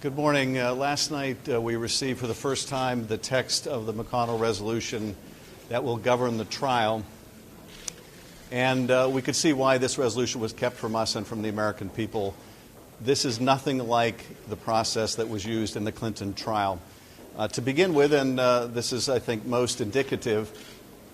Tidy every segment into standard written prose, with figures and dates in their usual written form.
Good morning. Last night we received for the first time the text of the McConnell resolution that will govern the trial. And we could see why this resolution was kept from us and from the American people. This is nothing like the process that was used in the Clinton trial. To begin with, and this is, I think, most indicative,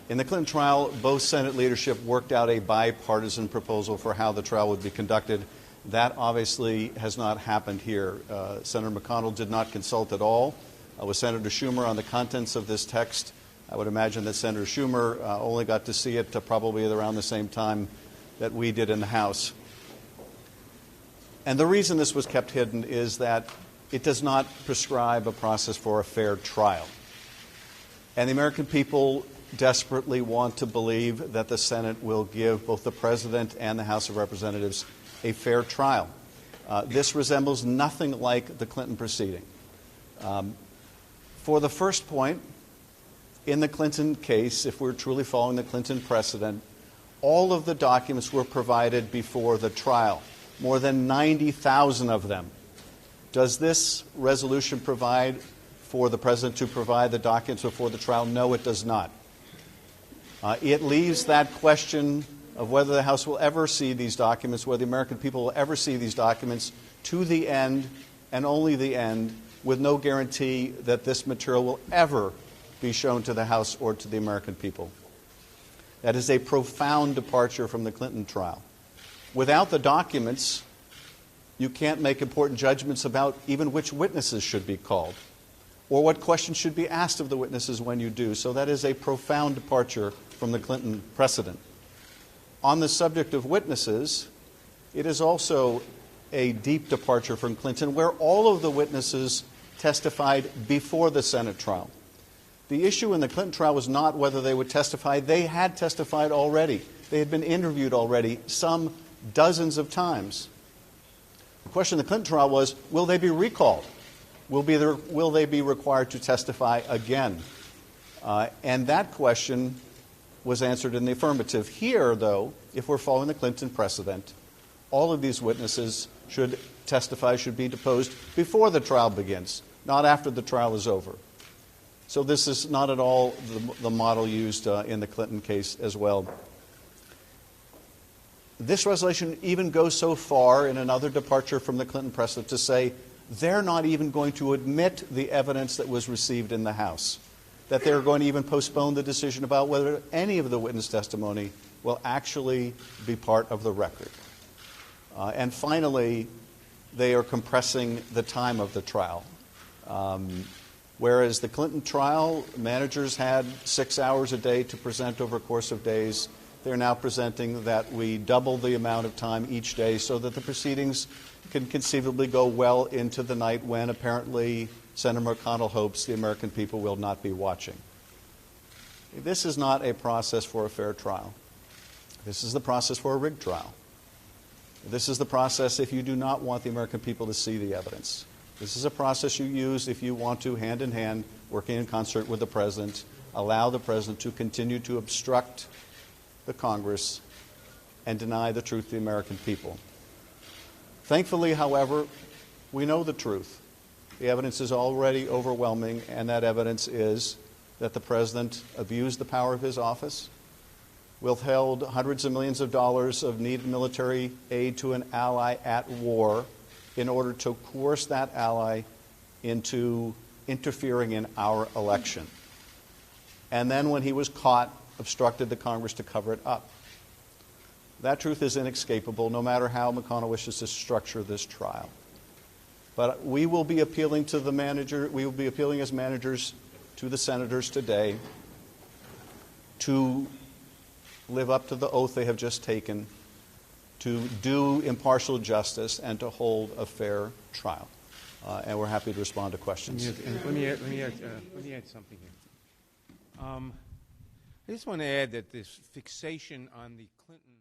in the Clinton trial, both Senate leadership worked out a bipartisan proposal for how the trial would be conducted. That obviously has not happened here. Senator McConnell did not consult at all with Senator Schumer on the contents of this text. I would imagine that Senator Schumer only got to see it probably around the same time that we did in the House. And the reason this was kept hidden is that it does not prescribe a process for a fair trial. And the American people desperately want to believe that the Senate will give both the President and the House of Representatives a fair trial. This resembles nothing like the Clinton proceeding. For the first point, in the Clinton case, if we're truly following the Clinton precedent, all of the documents were provided before the trial, more than 90,000 of them. Does this resolution provide for the President to provide the documents before the trial? No, it does not. It leaves that question of whether the House will ever see these documents, whether the American people will ever see these documents, to the end and only the end, with no guarantee that this material will ever be shown to the House or to the American people. That is a profound departure from the Clinton trial. Without the documents, you can't make important judgments about even which witnesses should be called or what questions should be asked of the witnesses when you do. So that is a profound departure from the Clinton precedent. On the subject of witnesses, it is also a deep departure from Clinton, where all of the witnesses testified before the Senate trial. The issue in the Clinton trial was not whether they would testify. They had testified already. They had been interviewed already, some dozens of times. The question in the Clinton trial was, will they be recalled? Will they be required to testify again? And that question was answered in the affirmative. Here, though, if we're following the Clinton precedent, all of these witnesses should testify, should be deposed before the trial begins, not after the trial is over. So this is not at all the model used in the Clinton case as well. This resolution even goes so far in another departure from the Clinton precedent to say they're not even going to admit the evidence that was received in the House, that they're going to even postpone the decision about whether any of the witness testimony will actually be part of the record. And finally, they are compressing the time of the trial. Whereas the Clinton trial, managers had 6 hours a day to present over a course of days, they're now presenting that we double the amount of time each day so that the proceedings can conceivably go well into the night when apparently Senator McConnell hopes the American people will not be watching. This is not a process for a fair trial. This is the process for a rigged trial. This is the process if you do not want the American people to see the evidence. This is a process you use if you want to, hand in hand, working in concert with the President, allow the President to continue to obstruct the Congress and deny the truth to the American people. Thankfully, however, we know the truth. The evidence is already overwhelming, and that evidence is that the President abused the power of his office, withheld hundreds of millions of dollars of needed military aid to an ally at war in order to coerce that ally into interfering in our election. And then when he was caught, obstructed the Congress to cover it up. That truth is inescapable, no matter how McConnell wishes to structure this trial. But we will be appealing to the manager, we will be appealing as managers to the senators today to live up to the oath they have just taken, to do impartial justice, and to hold a fair trial. And we're happy to respond to questions. Let me add something here. I just want to add that this fixation on the Clinton